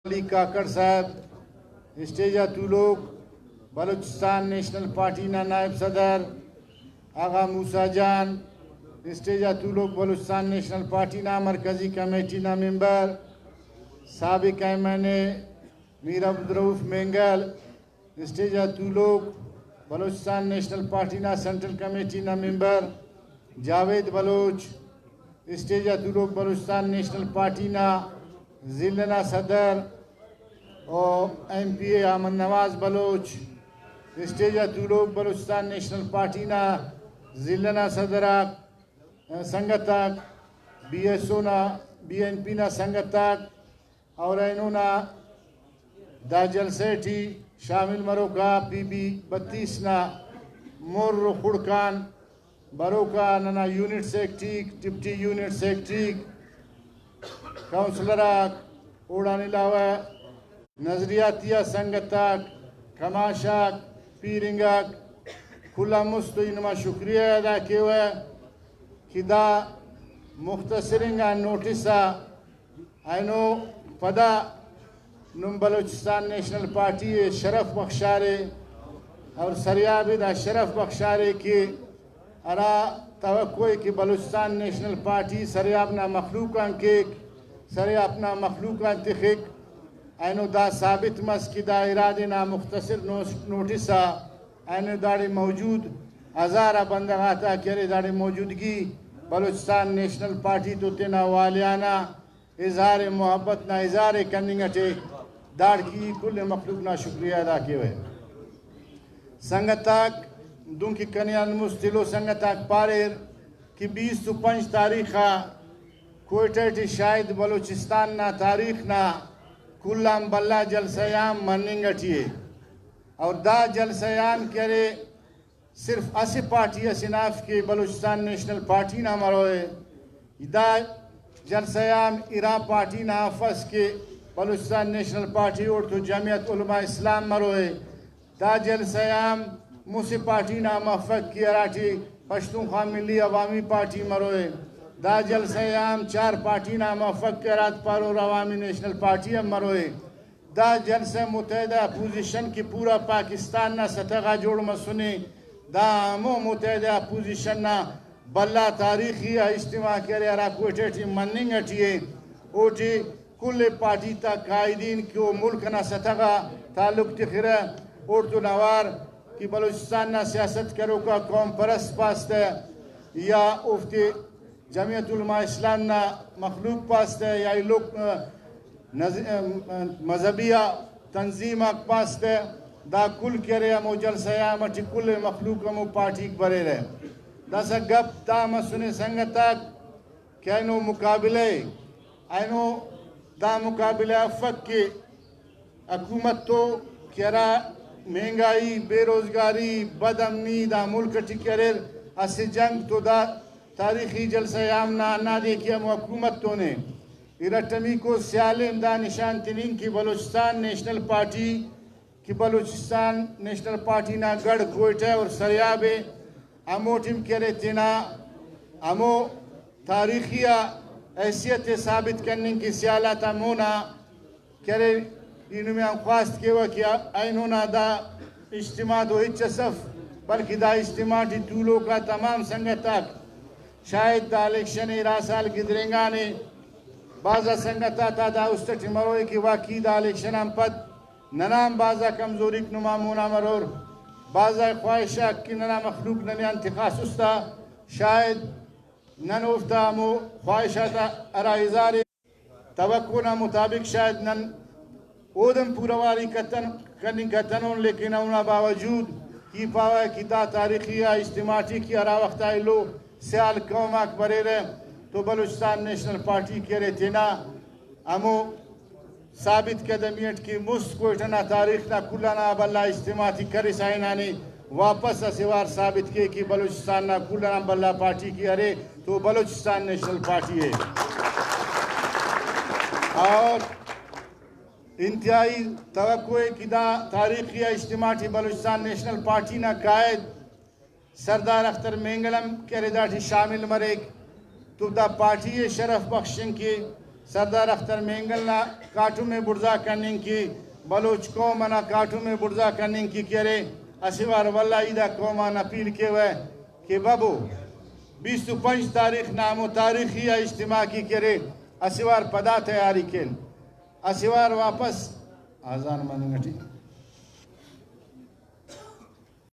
अली काकड़ साहब स्टेजा तुलोक बलूचिस्तान नेशनल पार्टी ना नायब सदर आगा मूसा जान स्टेजा तुलोक बलूचिस्तान नेशनल पार्टी ना मरकजी कमेटी ना मेंबर साबिक मैंने मीर अब्दुर्रऊफ मेंगल स्टेजा तुलोक बलूचिस्तान नेशनल पार्टी ना सेंट्रल कमेटी ना मेंबर जावेद बलोच स्टेजा तुलोक बलूचिस्तान नेशनल पार्टी ना जिला सदर और MPA अहमद नवाज बलोच स्टेजा तुलोक बलूचिस्तान नेशनल पार्टी ना जिला सदर संगतक BSO ना BNP ना संगतक और इन्होंने दा जलसेठी शामिल मरोका PB 32 ना मोर खुड़कान बरोका नना unit secretary deputy unit secretary councillor उड़ाने लावा नजरियातिया संगतक कमाशक पीरिंगक खुला मुस्तो इनमा शुक्रिया अदा किया हुआ किदा मुख्तसरिंगा नोटिसा आइनो पदा नुम बलूचिस्तान नेशनल पार्टी शरफ बख्शारे और सरियाबिदा शरफ बख्शारे की अरा तवक्को कि बलूचिस्तान नेशनल पार्टी सरे अपना मखलूका के सरे अपना मखलूका तिखिक आइनो दा साबित मस की दा इरादे ना मुख्तसर नोटिसा आइनो दाड़े मौजूद हज़ारा बंदगाता करे दाड़े मौजूदगी बलूचिस्तान नेशनल पार्टी तो तेना वालियाना इजहार मोहब्बत ना इजहार कन्निंगटे दाड़ की कुल मखलूक ना शुक्रिया अदा किए संगतक दुंकी कन्यान मुस्तिलो संगतक पारेर कि 20 तो 5 तारीखा कोयटे शायद बलूचिस्तान ना तारीख ना कुल्लाम बल्ला जलसयाम मनिंगटिए और दा जलसयाम करे सिर्फ असी पार्टी असिनाफ के बलूचिस्तान नेशनल पार्टी ना मरोए दा जलसयाम इरा पार्टी ना फस के बलूचिस्तान नेशनल पार्टी और तो जमियत उलमा इस्लाम मरोए दा जलसयाम मुसी पार्टी ना मफक की अराठी पश्तूनख्वा मिली अवामी पार्टी मरोए दा जलसयाम 4 पार्टी ना मफक के रात पर और अवामी नेशनल पार्टी हम मरोए दा जलसे मुतहदा अपोजिशन की पूरा पाकिस्तान ना सतगा जोड़ मसुने दा अमो मुतहदा अपोजिशन ना बल्ला तारीखी इज्तिमा करे अरा कोटेटी मनिंग अटिए ओटी कुल पार्टी ता कायदीन को मुल्क ना सतगा ताल्लुक तिखरा और तो नवार कि बलूचिस्तान ना सियासत करो का कौम परस्त पास्त या उफ्ती जमियत उलमा इस्लाम ना मखलूक पास्त या लोग मजहबिया तंजीम पास्त दा कुल करे मो जलसयाम अटी कुल मखलूक मो पार्टी बरे रहे दस गप दा मसुने संगतक कैनो मुकाबले आइनो दा मुकाबले अफक के हुकूमत तो क्या महंगाई बेरोजगारी बदअमनी दा मुल्क टिकरेर असे जंग तो दा तारीखी जलसयाम ना ना देखिए हुकूमत तो ने इरटमी को स्यालेम दा निशान तिनिन की बलूचिस्तान नेशनल पार्टी ना गढ़ कोयटा और सरियाबे अमो टिम करे तिना अमो तारीखिया हैसियत साबित करने की स्याला तमोना करे इनमें ख्वास्त के वकिया आइनोना दा इज्तिमा दो इच्छसफ बल्कि दा इज्तिमा टी तूलो का तमाम संगतक शायद दा इलेक्शन रासाल गिदरेंगा ने बाजा संगता ता दा उस्तटी मरोए की वाकी दा इलेक्शन हम पद ननाम बाजा कमजोरी नुमा मोना मरोर बाजा ख्वाहिशा की नना मखलूक नने अंतिखास उस्ता शायद नन उफ्ता मो ख्वाहिशा ता अरा इजारे तवक्को ना मुताबिक शायद नन ओदम पूरावारी कतन लेकिन उना बावजूद की पावा की दा तारीखिया इज्तिमाटी की अरा वक्त लो सियाल कौम बरे रहे तो बलूचिस्तान नेशनल पार्टी के रे तेना अमो साबित कदमियत की मुस्त कोयटना तारीख ना कुलाना बल्ला इज्तिमाती करे साइना ने वापस असिवार साबित किए कि बलूचिस्तान ना कुलाना बल्ला पार्टी की अरे तो बलूचिस्तान नेशनल पार्टी है और इंतहाई तवक्को की दा तारीखी इज्तिमाती बलूचिस्तान नेशनल पार्टी ना कायद सरदार अख्तर मेंगलम के रिदाठी शामिल मरेक तो दा पार्टी शरफ बख्शन के सरदार अख्तर मेंगल ना काठू में बुर्जा करने की बलोच कौमना काठू में बुर्जा करने की करे असिवार वल्ला इदा कौमान अपील के हुए कि बाबू 25 तारीख नामो तारीखी या इज्तिमा की करे असिवार पदा तैयारी के असिवार वापस आजान मानूंगा ठीक